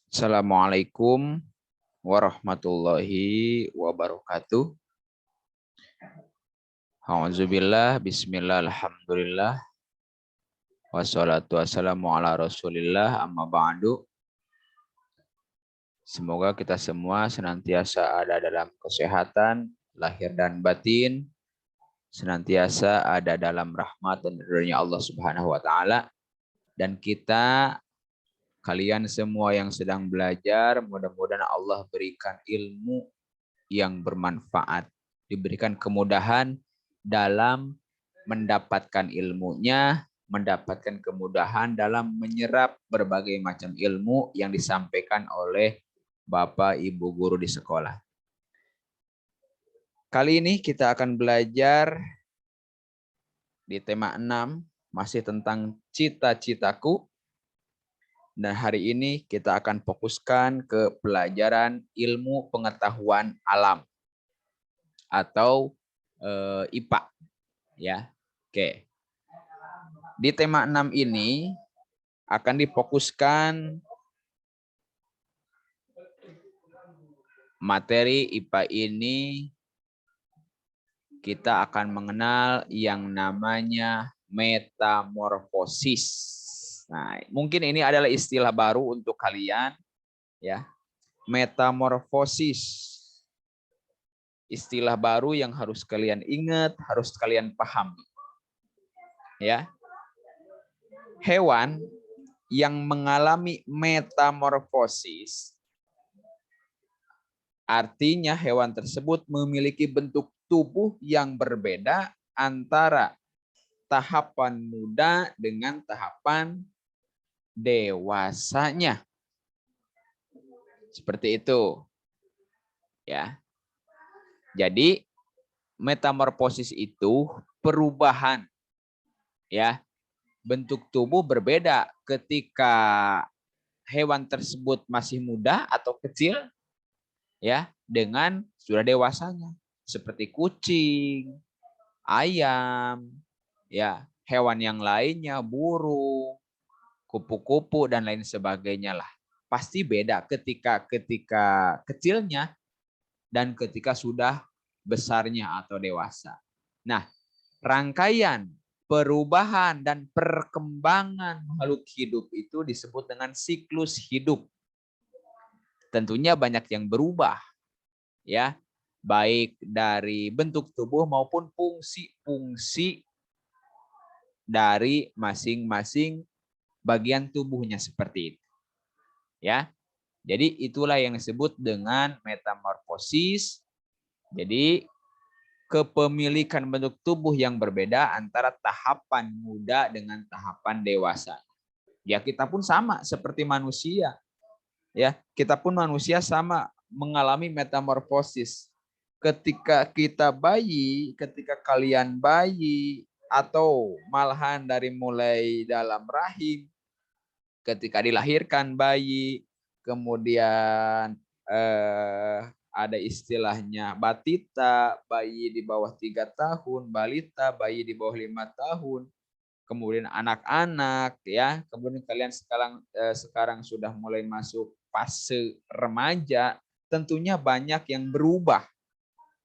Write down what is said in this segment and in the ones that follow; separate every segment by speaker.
Speaker 1: Assalamualaikum warahmatullahi wabarakatuh. Alhamdulillah, bismillah, alhamdulillah. Wassalatu wassalamu ala rasulillah amma ba'du. Semoga kita semua senantiasa ada dalam kesehatan, lahir dan batin. Senantiasa ada dalam rahmat dan ridhonya Allah Subhanahu wa taala. Dan kita, kalian semua yang sedang belajar, mudah-mudahan Allah berikan ilmu yang bermanfaat, diberikan kemudahan dalam mendapatkan ilmunya, mendapatkan kemudahan dalam menyerap berbagai macam ilmu yang disampaikan oleh Bapak Ibu guru di sekolah. Kali ini kita akan belajar di tema 6, masih tentang cita-citaku. Dan hari ini kita akan fokuskan ke pelajaran ilmu pengetahuan alam atau IPA, ya. Oke. Di tema 6 ini akan difokuskan materi IPA ini, kita akan mengenal yang namanya metamorfosis. Nah, mungkin ini adalah istilah baru untuk kalian, ya. Metamorfosis. Istilah baru yang harus kalian ingat, harus kalian pahami. Ya. Hewan yang mengalami metamorfosis artinya hewan tersebut memiliki bentuk tubuh yang berbeda antara tahapan muda dengan tahapan dewasanya. Seperti itu. Ya. Jadi metamorfosis itu perubahan, ya. Bentuk tubuh berbeda ketika hewan tersebut masih muda atau kecil, ya, dengan sudah dewasanya, seperti kucing, ayam, ya, hewan yang lainnya, burung, kupu-kupu dan lain sebagainya lah. Pasti beda ketika kecilnya dan ketika sudah besarnya atau dewasa. Nah, rangkaian perubahan dan perkembangan makhluk hidup itu disebut dengan siklus hidup. Tentunya banyak yang berubah, ya, baik dari bentuk tubuh maupun fungsi-fungsi dari masing-masing bagian tubuhnya seperti itu. Ya. Jadi itulah yang disebut dengan metamorfosis. Jadi kepemilikan bentuk tubuh yang berbeda antara tahapan muda dengan tahapan dewasa. Ya, kita pun sama seperti manusia. Ya, kita pun manusia sama mengalami metamorfosis. Ketika kita bayi, ketika kalian bayi atau malahan dari mulai dalam rahim, ketika dilahirkan bayi, kemudian ada istilahnya batita, bayi di bawah 3 tahun, balita, bayi di bawah 5 tahun, kemudian anak-anak, ya, kemudian kalian sekarang sudah mulai masuk fase remaja, tentunya banyak yang berubah,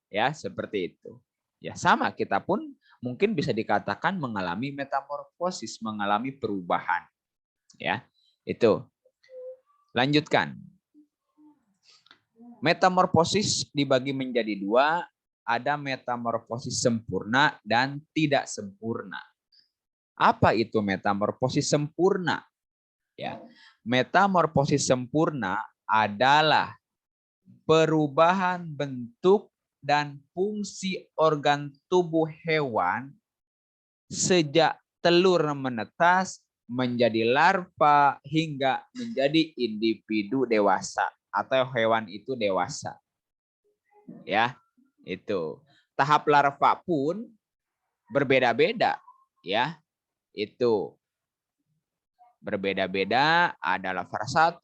Speaker 1: ya, seperti itu. Ya, sama, kita pun mungkin bisa dikatakan mengalami metamorfosis, mengalami perubahan, ya. Itu. Lanjutkan. Metamorfosis dibagi menjadi 2, ada metamorfosis sempurna dan tidak sempurna. Apa itu metamorfosis sempurna? Ya. Metamorfosis sempurna adalah perubahan bentuk dan fungsi organ tubuh hewan sejak telur menetas menjadi larva hingga menjadi individu dewasa atau hewan itu dewasa. Ya, itu. Tahap larva pun berbeda-beda, ya. Itu berbeda-beda, ada larva 1,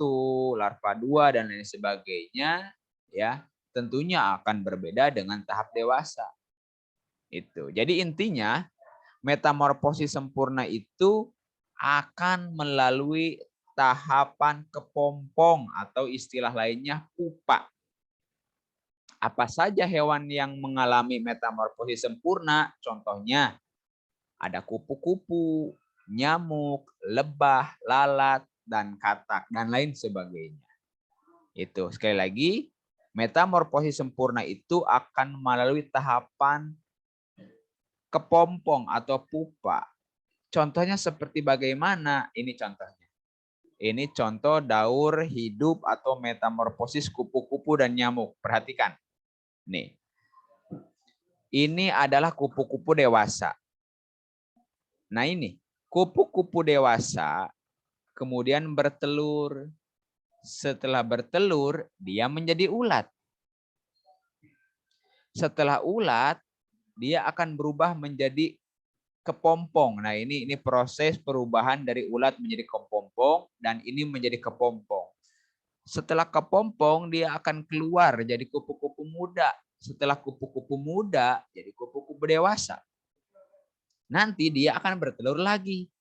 Speaker 1: larva 2 dan lain sebagainya, ya. Tentunya akan berbeda dengan tahap dewasa. Itu. Jadi intinya metamorfosis sempurna itu akan melalui tahapan kepompong atau istilah lainnya pupa. Apa saja hewan yang mengalami metamorfosis sempurna? Contohnya ada kupu-kupu, nyamuk, lebah, lalat, dan katak, dan lain sebagainya. Itu sekali lagi, metamorfosis sempurna itu akan melalui tahapan kepompong atau pupa. Contohnya seperti bagaimana? Ini contohnya. Ini contoh daur hidup atau metamorfosis kupu-kupu dan nyamuk. Perhatikan. Nih. Ini adalah kupu-kupu dewasa. Nah ini, kupu-kupu dewasa kemudian bertelur. Setelah bertelur, dia menjadi ulat. Setelah ulat, dia akan berubah menjadi kepompong. Nah ini proses perubahan dari ulat menjadi kepompong dan ini menjadi kepompong. Setelah kepompong, dia akan keluar jadi kupu-kupu muda. Setelah kupu-kupu muda, jadi kupu-kupu dewasa. Nanti dia akan bertelur lagi.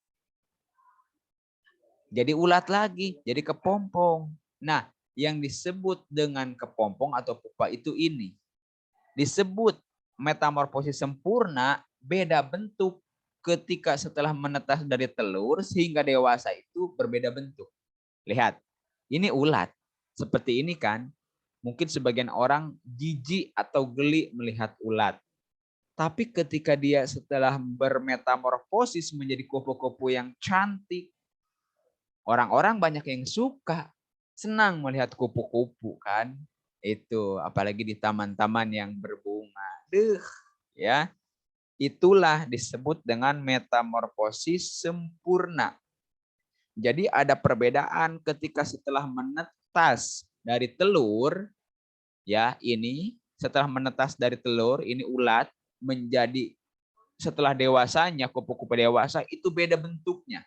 Speaker 1: Jadi ulat lagi, jadi kepompong. Nah, yang disebut dengan kepompong atau pupa itu ini. Disebut metamorfosis sempurna, beda bentuk ketika setelah menetas dari telur sehingga dewasa itu berbeda bentuk. Lihat, ini ulat. Seperti ini kan. Mungkin sebagian orang jijik atau geli melihat ulat. Tapi ketika dia setelah bermetamorfosis menjadi kupu-kupu yang cantik, orang-orang banyak yang suka, senang melihat kupu-kupu kan. Itu apalagi di taman-taman yang berbunga. Ya. Itulah disebut dengan metamorfosis sempurna. Jadi ada perbedaan ketika setelah menetas dari telur, ya ini setelah menetas dari telur, ini ulat menjadi setelah dewasanya kupu-kupu dewasa itu beda bentuknya.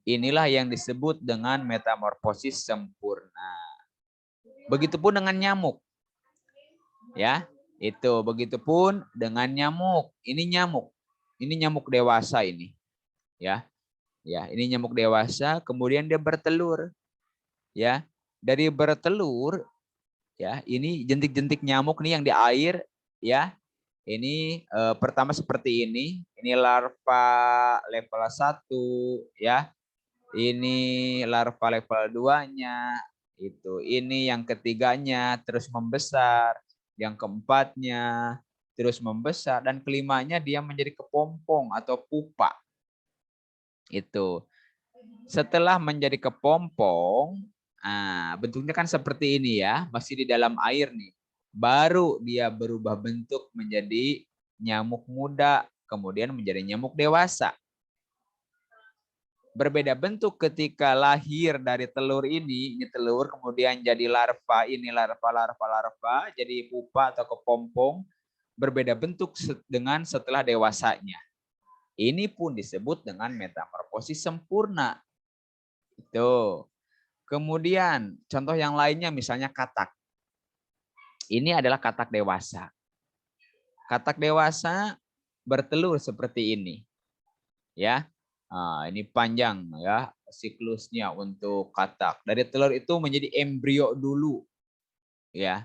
Speaker 1: Inilah yang disebut dengan metamorfosis sempurna. Begitupun dengan nyamuk. Ya, itu begitupun dengan nyamuk. Ini nyamuk. Ini nyamuk dewasa ini. Ya. Ya, ini nyamuk dewasa kemudian dia bertelur. Ya. Dari bertelur ya, ini jentik-jentik nyamuk nih yang di air ya. Ini pertama seperti ini. Ini larva level 1 ya. Ini larva level 2-nya. Itu. Ini yang ketiganya terus membesar. Yang keempatnya terus membesar. Dan kelimanya dia menjadi kepompong atau pupa. Itu. Setelah menjadi kepompong, bentuknya kan seperti ini ya. Masih di dalam air nih. Baru dia berubah bentuk menjadi nyamuk muda, kemudian menjadi nyamuk dewasa. Berbeda bentuk ketika lahir dari telur ini telur, kemudian jadi larva, ini larva, jadi pupa atau kepompong, berbeda bentuk dengan setelah dewasanya. Ini pun disebut dengan metamorfosis sempurna. Itu. Kemudian contoh yang lainnya misalnya katak. Ini adalah katak dewasa. Katak dewasa bertelur seperti ini. Ya. Nah, ini panjang ya siklusnya untuk katak. Dari telur itu menjadi embrio dulu. Ya.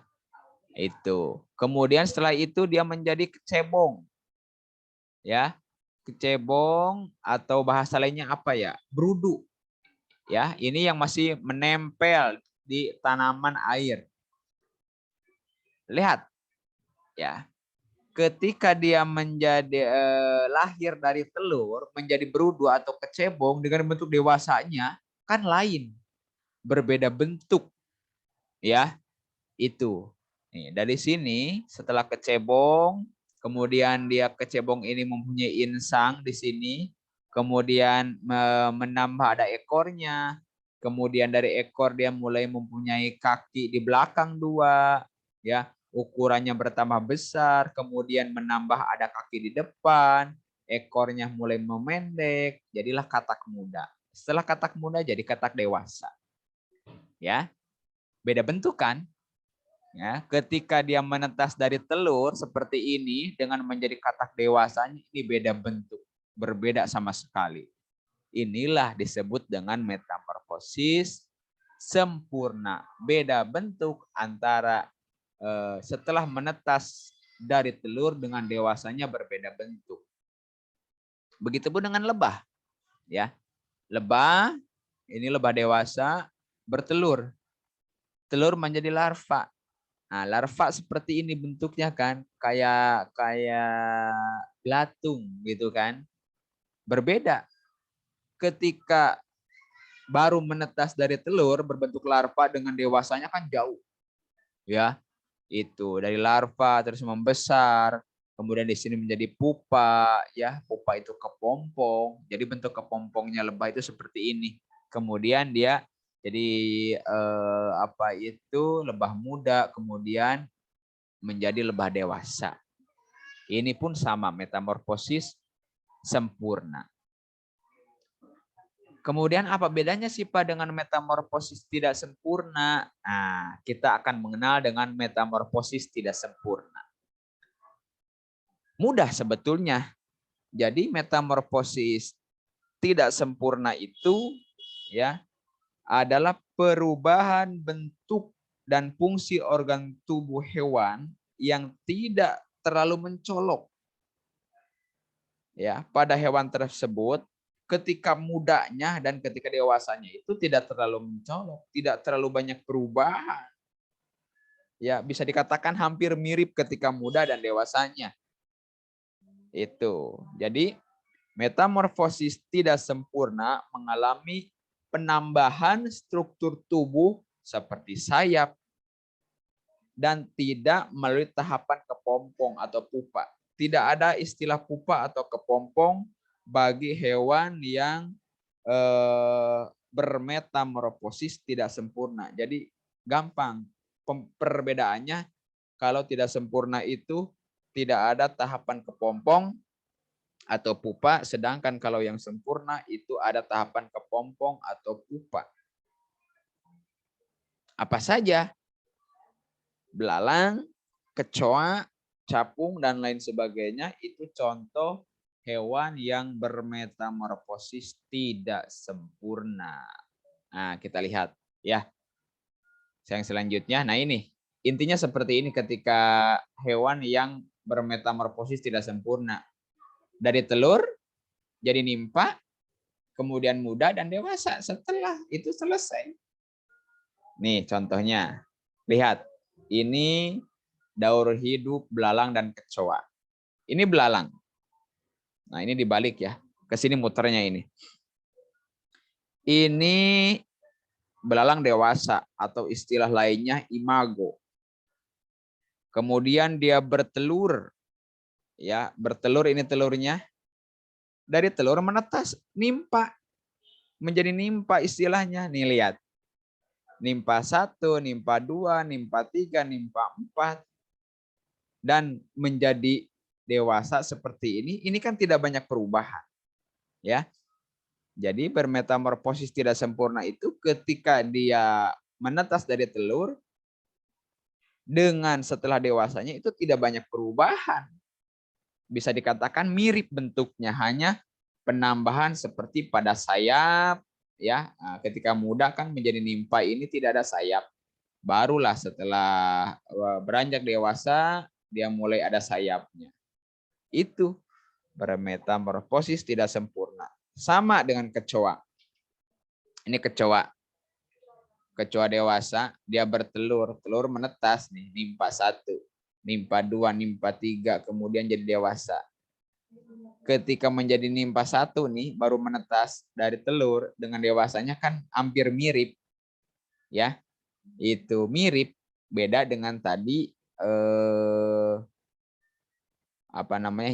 Speaker 1: Itu. Kemudian setelah itu dia menjadi kecebong. Ya. Kecebong atau bahasa lainnya apa ya? Berudu. Ya, ini yang masih menempel di tanaman air. Lihat. Ya. Ketika dia menjadi lahir dari telur menjadi berudu atau kecebong dengan bentuk dewasanya kan lain, berbeda bentuk ya. Itu nih, dari sini setelah kecebong kemudian dia kecebong ini mempunyai insang di sini, kemudian menambah ada ekornya, kemudian dari ekor dia mulai mempunyai kaki di belakang 2 ya. Ukurannya bertambah besar, kemudian menambah ada kaki di depan, ekornya mulai memendek, jadilah katak muda. Setelah katak muda jadi katak dewasa. Ya. Beda bentuk kan? Ya, ketika dia menetas dari telur seperti ini dengan menjadi katak dewasanya ini beda bentuk, berbeda sama sekali. Inilah disebut dengan metamorfosis sempurna. Beda bentuk antara setelah menetas dari telur dengan dewasanya berbeda bentuk. Begitupun dengan lebah, ya. Lebah, ini lebah dewasa bertelur. Telur menjadi larva. Nah, larva seperti ini bentuknya kan, kayak belatung gitu kan. Berbeda ketika baru menetas dari telur berbentuk larva dengan dewasanya kan jauh. Ya. Itu dari larva terus membesar, kemudian di sini menjadi pupa, ya. Pupa itu kepompong. Jadi bentuk kepompongnya lebah itu seperti ini. Kemudian dia jadi lebah muda, kemudian menjadi lebah dewasa. Ini pun sama, metamorfosis sempurna. Kemudian apa bedanya sih Pak dengan metamorfosis tidak sempurna? Nah, kita akan mengenal dengan metamorfosis tidak sempurna. Mudah sebetulnya. Jadi metamorfosis tidak sempurna itu ya adalah perubahan bentuk dan fungsi organ tubuh hewan yang tidak terlalu mencolok. Ya, pada hewan tersebut ketika mudanya dan ketika dewasanya itu tidak terlalu mencolok, tidak terlalu banyak perubahan. Ya, bisa dikatakan hampir mirip ketika muda dan dewasanya. Itu. Jadi, metamorfosis tidak sempurna mengalami penambahan struktur tubuh seperti sayap dan tidak melalui tahapan kepompong atau pupa. Tidak ada istilah pupa atau kepompong bagi hewan yang bermetamorfosis tidak sempurna. Jadi gampang perbedaannya. Kalau tidak sempurna itu tidak ada tahapan kepompong atau pupa, sedangkan kalau yang sempurna itu ada tahapan kepompong atau pupa. Apa saja? Belalang, kecoa, capung, dan lain sebagainya itu contoh hewan yang bermetamorfosis tidak sempurna. Nah, kita lihat ya. Yang selanjutnya, nah ini intinya seperti ini ketika hewan yang bermetamorfosis tidak sempurna. Dari telur jadi nimpa, kemudian muda dan dewasa. Setelah itu selesai. Nih contohnya. Lihat, ini daur hidup belalang dan kecoa. Ini belalang. Nah, ini dibalik ya. Ke sini muternya ini. Ini belalang dewasa atau istilah lainnya imago. Kemudian dia bertelur. Ya, bertelur ini telurnya. Dari telur menetas nimpa. Menjadi nimpa istilahnya. Nih lihat. Nimpa 1, nimpa 2, nimpa 3, nimpa 4. Dan menjadi dewasa seperti ini kan tidak banyak perubahan. Ya. Jadi bermetamorfosis tidak sempurna itu ketika dia menetas dari telur dengan setelah dewasanya itu tidak banyak perubahan. Bisa dikatakan mirip bentuknya, hanya penambahan seperti pada sayap ya. Nah, ketika muda kan menjadi nimpa ini tidak ada sayap. Barulah setelah beranjak dewasa dia mulai ada sayapnya. Itu bermetamorfosis tidak sempurna. Sama dengan kecoa. Ini kecoa. Kecoa dewasa, dia bertelur. Telur menetas nih, nimpa 1, nimpa 2, nimpa 3, kemudian jadi dewasa. Ketika menjadi nimpa 1 nih, baru menetas dari telur dengan dewasanya kan hampir mirip. Ya, itu mirip. Beda dengan tadi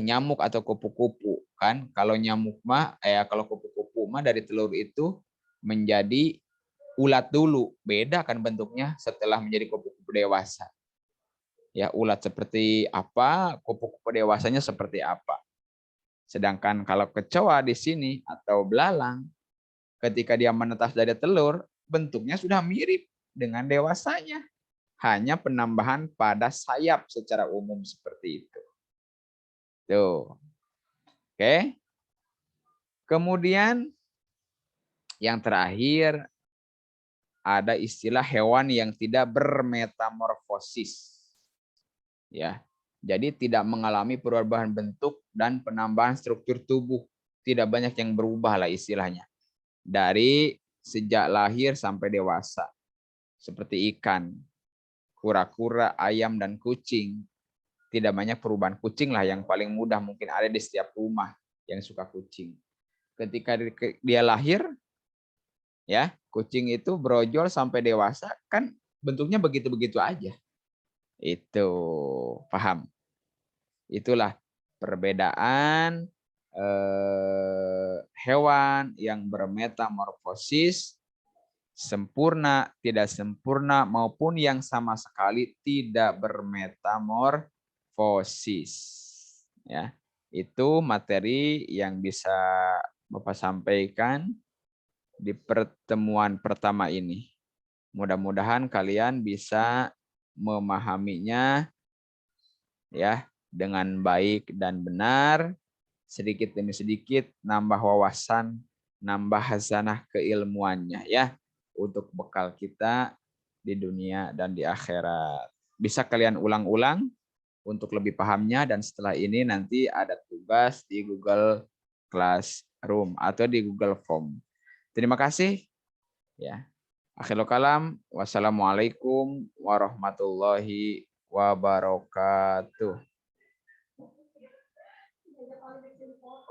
Speaker 1: nyamuk atau kupu-kupu kan. Kalau nyamuk mah kalau kupu-kupu mah dari telur itu menjadi ulat dulu, beda kan bentuknya setelah menjadi kupu-kupu dewasa. Ya, ulat seperti apa, kupu-kupu dewasanya seperti apa. Sedangkan kalau kecoa di sini atau belalang ketika dia menetas dari telur, bentuknya sudah mirip dengan dewasanya. Hanya penambahan pada sayap secara umum seperti itu. Tuh. Oke. Kemudian Yang terakhir ada istilah hewan yang tidak bermetamorfosis. Ya. Jadi tidak mengalami perubahan bentuk dan penambahan struktur tubuh. Tidak banyak yang berubah lah istilahnya. Dari sejak lahir sampai dewasa. Seperti ikan, kura-kura, ayam, dan kucing. Tidak banyak perubahan. Kucing lah yang paling mudah mungkin ada di setiap rumah yang suka kucing. Ketika dia lahir, ya kucing itu brojol sampai dewasa kan bentuknya begitu-begitu aja. Itu paham. Itulah perbedaan hewan yang bermetamorfosis, sempurna, tidak sempurna, maupun yang sama sekali tidak bermetamorfosis. Ya, itu materi yang bisa Bapak sampaikan di pertemuan pertama ini. Mudah-mudahan kalian bisa memahaminya ya dengan baik dan benar, sedikit demi sedikit nambah wawasan, nambah hazanah keilmuannya ya untuk bekal kita di dunia dan di akhirat. Bisa kalian ulang-ulang untuk lebih pahamnya dan setelah ini nanti ada tugas di Google Classroom atau di Google Form. Terima kasih ya. Akhirul kalam, wassalamualaikum warahmatullahi wabarakatuh.